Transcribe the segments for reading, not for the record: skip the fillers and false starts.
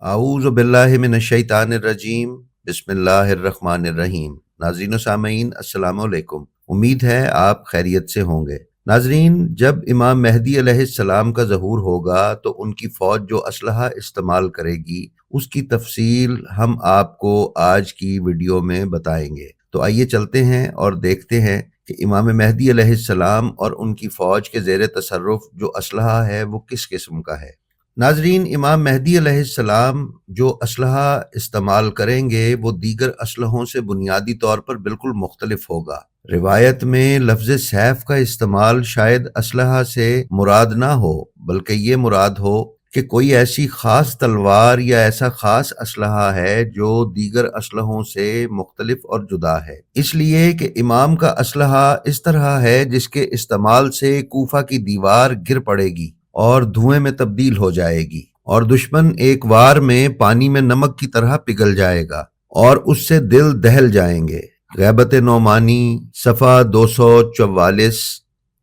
اعوذ باللہ من الشیطان الرجیم، بسم اللہ الرحمن الرحیم۔ ناظرین و سامعین، السلام علیکم۔ امید ہے آپ خیریت سے ہوں گے۔ ناظرین، جب امام مہدی علیہ السلام کا ظہور ہوگا تو ان کی فوج جو اسلحہ استعمال کرے گی اس کی تفصیل ہم آپ کو آج کی ویڈیو میں بتائیں گے۔ تو آئیے چلتے ہیں اور دیکھتے ہیں کہ امام مہدی علیہ السلام اور ان کی فوج کے زیر تصرف جو اسلحہ ہے وہ کس قسم کا ہے۔ ناظرین، امام مہدی علیہ السلام جو اسلحہ استعمال کریں گے وہ دیگر اسلحوں سے بنیادی طور پر بالکل مختلف ہوگا۔ روایت میں لفظ سیف کا استعمال شاید اسلحہ سے مراد نہ ہو، بلکہ یہ مراد ہو کہ کوئی ایسی خاص تلوار یا ایسا خاص اسلحہ ہے جو دیگر اسلحوں سے مختلف اور جدا ہے، اس لیے کہ امام کا اسلحہ اس طرح ہے جس کے استعمال سے کوفہ کی دیوار گر پڑے گی اور دھوئیں میں تبدیل ہو جائے گی، اور دشمن ایک وار میں پانی میں نمک کی طرح پگھل جائے گا اور اس سے دل دہل جائیں گے۔ غیبت نعمانی صفحہ 244،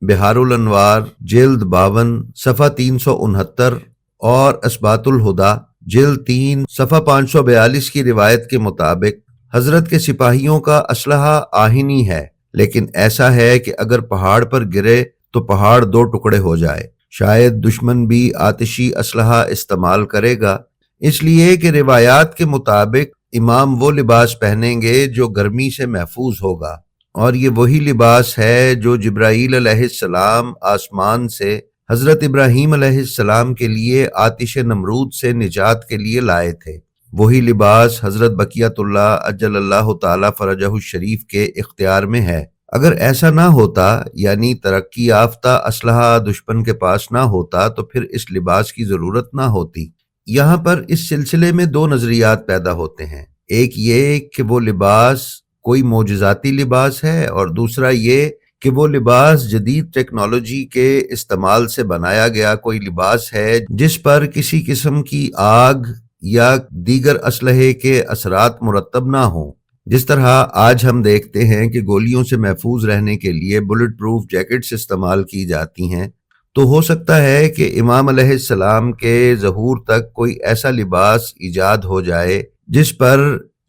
بہار الانوار جلد 52 صفحہ 369 اور اثبات الہدا جلد 3 صفحہ 542 کی روایت کے مطابق حضرت کے سپاہیوں کا اسلحہ آہنی ہے، لیکن ایسا ہے کہ اگر پہاڑ پر گرے تو پہاڑ دو ٹکڑے ہو جائے۔ شاید دشمن بھی آتشی اسلحہ استعمال کرے گا، اس لیے کہ روایات کے مطابق امام وہ لباس پہنیں گے جو گرمی سے محفوظ ہوگا، اور یہ وہی لباس ہے جو جبرائیل علیہ السلام آسمان سے حضرت ابراہیم علیہ السلام کے لیے آتش نمرود سے نجات کے لیے لائے تھے۔ وہی لباس حضرت بقیت اللہ عجل اللہ تعالی فرجہ الشریف کے اختیار میں ہے۔ اگر ایسا نہ ہوتا، یعنی ترقی یافتہ اسلحہ دشمن کے پاس نہ ہوتا، تو پھر اس لباس کی ضرورت نہ ہوتی۔ یہاں پر اس سلسلے میں دو نظریات پیدا ہوتے ہیں، ایک یہ کہ وہ لباس کوئی معجزاتی لباس ہے، اور دوسرا یہ کہ وہ لباس جدید ٹیکنالوجی کے استعمال سے بنایا گیا کوئی لباس ہے جس پر کسی قسم کی آگ یا دیگر اسلحے کے اثرات مرتب نہ ہوں۔ جس طرح آج ہم دیکھتے ہیں کہ گولیوں سے محفوظ رہنے کے لیے بلٹ پروف جیکٹس استعمال کی جاتی ہیں، تو ہو سکتا ہے کہ امام علیہ السلام کے ظہور تک کوئی ایسا لباس ایجاد ہو جائے جس پر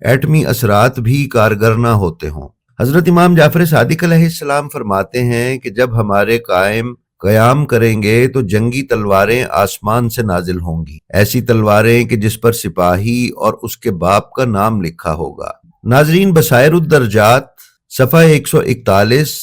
ایٹمی اثرات بھی کارگر نہ ہوتے ہوں۔ حضرت امام جعفر صادق علیہ السلام فرماتے ہیں کہ جب ہمارے قیام کریں گے تو جنگی تلواریں آسمان سے نازل ہوں گی، ایسی تلواریں کہ جس پر سپاہی اور اس کے باپ کا نام لکھا ہوگا۔ ناظرین، بصائر الدرجات صفحہ 141،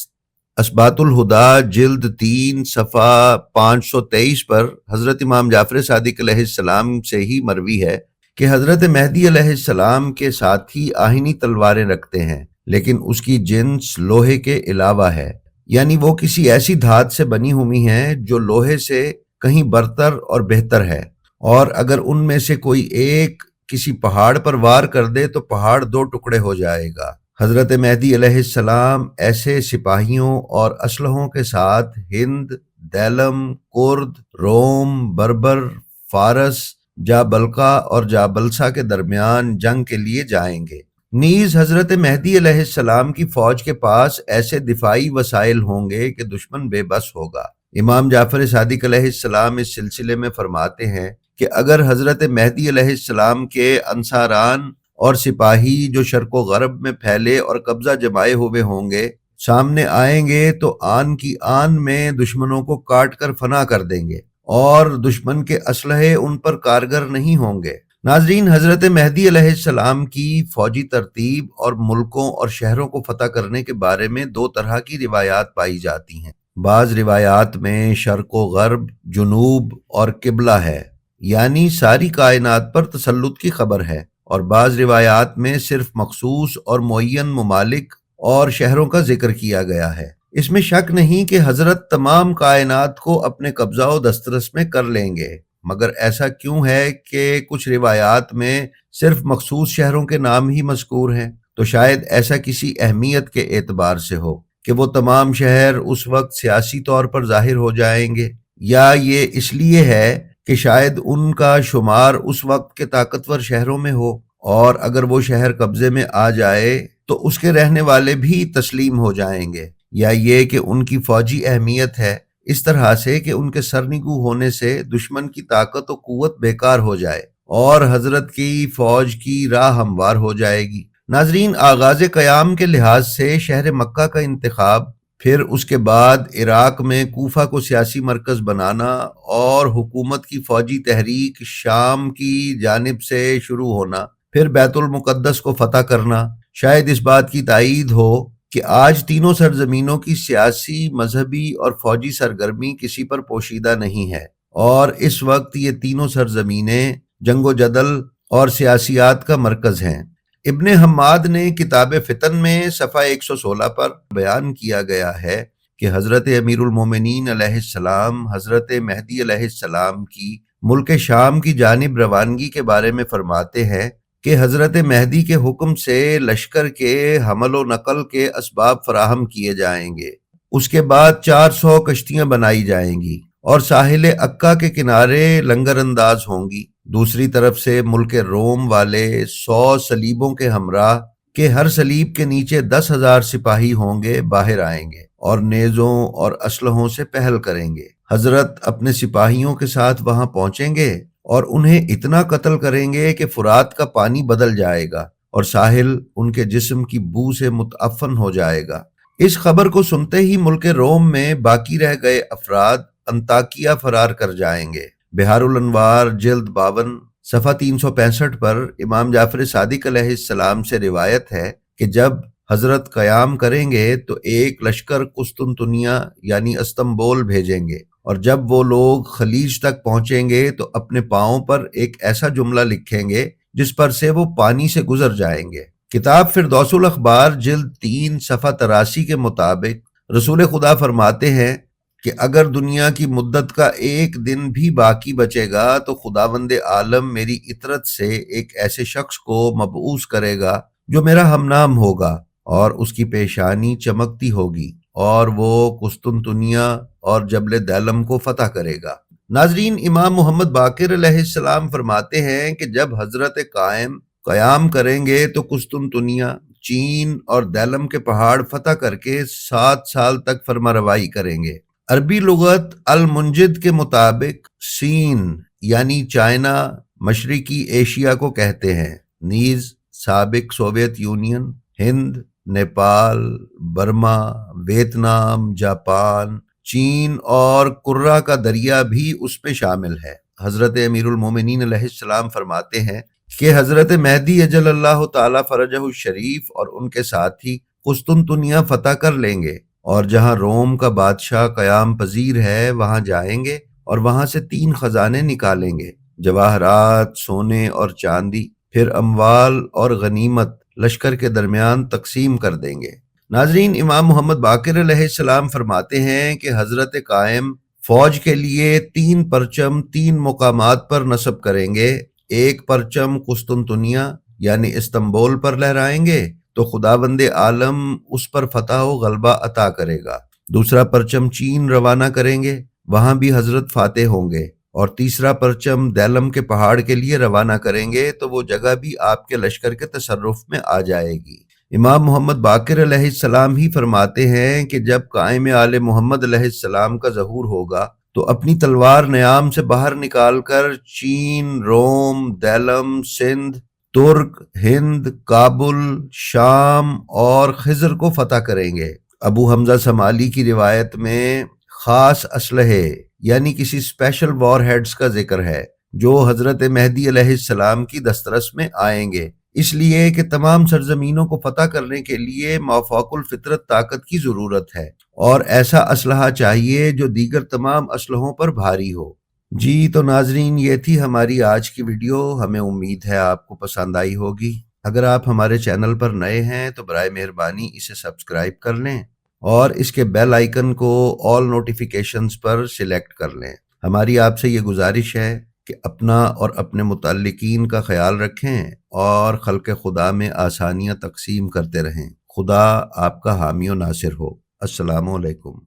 اثبات الہدا جلد 3 صفحہ 523 پر حضرت امام جعفر صادق علیہ السلام سے ہی مروی ہے کہ حضرت مہدی علیہ السلام کے ساتھی آہنی تلواریں رکھتے ہیں، لیکن اس کی جنس لوہے کے علاوہ ہے، یعنی وہ کسی ایسی دھات سے بنی ہوئی ہیں جو لوہے سے کہیں برتر اور بہتر ہے، اور اگر ان میں سے کوئی ایک کسی پہاڑ پر وار کر دے تو پہاڑ دو ٹکڑے ہو جائے گا۔ حضرت مہدی علیہ السلام ایسے سپاہیوں اور اسلحوں کے ساتھ ہند، دیلم، کرد، روم، بربر، فارس، جابلقا اور جابلسا کے درمیان جنگ کے لیے جائیں گے۔ نیز حضرت مہدی علیہ السلام کی فوج کے پاس ایسے دفاعی وسائل ہوں گے کہ دشمن بے بس ہوگا۔ امام جعفر صادق علیہ السلام اس سلسلے میں فرماتے ہیں کہ اگر حضرت مہدی علیہ السلام کے انصاران اور سپاہی جو شرق و غرب میں پھیلے اور قبضہ جمائے ہوئے ہوں گے سامنے آئیں گے تو آن کی آن میں دشمنوں کو کاٹ کر فنا کر دیں گے، اور دشمن کے اسلحے ان پر کارگر نہیں ہوں گے۔ ناظرین، حضرت مہدی علیہ السلام کی فوجی ترتیب اور ملکوں اور شہروں کو فتح کرنے کے بارے میں دو طرح کی روایات پائی جاتی ہیں۔ بعض روایات میں شرق و غرب، جنوب اور قبلہ ہے، یعنی ساری کائنات پر تسلط کی خبر ہے، اور بعض روایات میں صرف مخصوص اور معین ممالک اور شہروں کا ذکر کیا گیا ہے۔ اس میں شک نہیں کہ حضرت تمام کائنات کو اپنے قبضہ و دسترس میں کر لیں گے، مگر ایسا کیوں ہے کہ کچھ روایات میں صرف مخصوص شہروں کے نام ہی مذکور ہیں؟ تو شاید ایسا کسی اہمیت کے اعتبار سے ہو کہ وہ تمام شہر اس وقت سیاسی طور پر ظاہر ہو جائیں گے، یا یہ اس لیے ہے کہ شاید ان کا شمار اس وقت کے طاقتور شہروں میں ہو، اور اگر وہ شہر قبضے میں آ جائے تو اس کے رہنے والے بھی تسلیم ہو جائیں گے، یا یہ کہ ان کی فوجی اہمیت ہے اس طرح سے کہ ان کے سرنگو ہونے سے دشمن کی طاقت و قوت بیکار ہو جائے، اور حضرت کی فوج کی راہ ہموار ہو جائے گی۔ ناظرین، آغاز قیام کے لحاظ سے شہر مکہ کا انتخاب، پھر اس کے بعد عراق میں کوفہ کو سیاسی مرکز بنانا اور حکومت کی فوجی تحریک شام کی جانب سے شروع ہونا، پھر بیت المقدس کو فتح کرنا، شاید اس بات کی تائید ہو کہ آج تینوں سرزمینوں کی سیاسی، مذہبی اور فوجی سرگرمی کسی پر پوشیدہ نہیں ہے، اور اس وقت یہ تینوں سرزمینیں جنگ و جدل اور سیاسیات کا مرکز ہیں۔ ابن حماد نے کتاب فتن میں صفحہ 116 پر بیان کیا گیا ہے کہ حضرت امیر المومنین علیہ السلام حضرت مہدی علیہ السلام کی ملک شام کی جانب روانگی کے بارے میں فرماتے ہیں کہ حضرت مہدی کے حکم سے لشکر کے حمل و نقل کے اسباب فراہم کیے جائیں گے۔ اس کے بعد 400 کشتیاں بنائی جائیں گی اور ساحل عکا کے کنارے لنگر انداز ہوں گی۔ دوسری طرف سے ملک روم والے 100 سلیبوں کے ہمراہ کہ ہر سلیب کے نیچے 10,000 سپاہی ہوں گے باہر آئیں گے اور نیزوں اور اسلحوں سے پہل کریں گے۔ حضرت اپنے سپاہیوں کے ساتھ وہاں پہنچیں گے اور انہیں اتنا قتل کریں گے کہ فرات کا پانی بدل جائے گا اور ساحل ان کے جسم کی بو سے متعفن ہو جائے گا۔ اس خبر کو سنتے ہی ملک روم میں باقی رہ گئے افراد انطاکیہ فرار کر جائیں گے۔ بحار الانوار جلد 52 صفحہ 365 پر امام جعفر صادق علیہ السلام سے روایت ہے کہ جب حضرت قیام کریں گے تو ایک لشکر قسطنطنیہ یعنی استنبول بھیجیں گے، اور جب وہ لوگ خلیج تک پہنچیں گے تو اپنے پاؤں پر ایک ایسا جملہ لکھیں گے جس پر سے وہ پانی سے گزر جائیں گے۔ کتاب فردوس الاخبار جلد 3 صفحہ 83 کے مطابق رسول خدا فرماتے ہیں کہ اگر دنیا کی مدت کا ایک دن بھی باقی بچے گا تو خداوند عالم میری اطرت سے ایک ایسے شخص کو مبعوث کرے گا جو میرا ہم نام ہوگا اور اس کی پیشانی چمکتی ہوگی اور وہ قسطنطنیہ اور جبل دیلم کو فتح کرے گا۔ ناظرین، امام محمد باقر علیہ السلام فرماتے ہیں کہ جب حضرت قیام کریں گے تو قسطنطنیہ، چین اور دیلم کے پہاڑ فتح کر کے 7 سال تک فرمانروائی کریں گے۔ عربی لغت المنجد کے مطابق سین یعنی چائنا مشرقی ایشیا کو کہتے ہیں، نیز سابق سوویت یونین، ہند، نیپال، برما، ویتنام، جاپان، چین اور قرہ کا دریا بھی اس میں شامل ہے۔ حضرت امیر المومنین علیہ السلام فرماتے ہیں کہ حضرت مہدی اجل اللہ تعالی فرجہ الشریف اور ان کے ساتھی قسطنطنیہ فتح کر لیں گے، اور جہاں روم کا بادشاہ قیام پذیر ہے وہاں جائیں گے اور وہاں سے 3 خزانے نکالیں گے، جواہرات، سونے اور چاندی، پھر اموال اور غنیمت لشکر کے درمیان تقسیم کر دیں گے۔ ناظرین، امام محمد باقر علیہ السلام فرماتے ہیں کہ حضرت قائم فوج کے لیے 3 پرچم 3 مقامات پر نصب کریں گے۔ ایک پرچم قسطنطنیہ یعنی استنبول پر لہرائیں گے تو خداوند عالم اس پر فتح و غلبہ عطا کرے گا۔ دوسرا پرچم چین روانہ کریں گے، وہاں بھی حضرت فاتح ہوں گے، اور تیسرا پرچم دیلم کے پہاڑ کے لیے روانہ کریں گے تو وہ جگہ بھی آپ کے لشکر کے تصرف میں آ جائے گی۔ امام محمد باقر علیہ السلام ہی فرماتے ہیں کہ جب قائم آل محمد علیہ السلام کا ظہور ہوگا تو اپنی تلوار نیام سے باہر نکال کر چین، روم، دیلم، سندھ، ترک، ہند، کابل، شام اور خضر کو فتح کریں گے۔ ابو حمزہ سمالی کی روایت میں خاص اسلحے یعنی کسی اسپیشل وار ہیڈز کا ذکر ہے جو حضرت مہدی علیہ السلام کی دسترس میں آئیں گے، اس لیے کہ تمام سرزمینوں کو فتح کرنے کے لیے مافوق الفطرت طاقت کی ضرورت ہے، اور ایسا اسلحہ چاہیے جو دیگر تمام اسلحوں پر بھاری ہو۔ جی تو ناظرین، یہ تھی ہماری آج کی ویڈیو۔ ہمیں امید ہے آپ کو پسند آئی ہوگی۔ اگر آپ ہمارے چینل پر نئے ہیں تو برائے مہربانی اسے سبسکرائب کر لیں اور اس کے بیل آئیکن کو آل نوٹیفیکیشنز پر سلیکٹ کر لیں۔ ہماری آپ سے یہ گزارش ہے کہ اپنا اور اپنے متعلقین کا خیال رکھیں اور خلق خدا میں آسانیاں تقسیم کرتے رہیں۔ خدا آپ کا حامی و ناصر ہو۔ السلام علیکم۔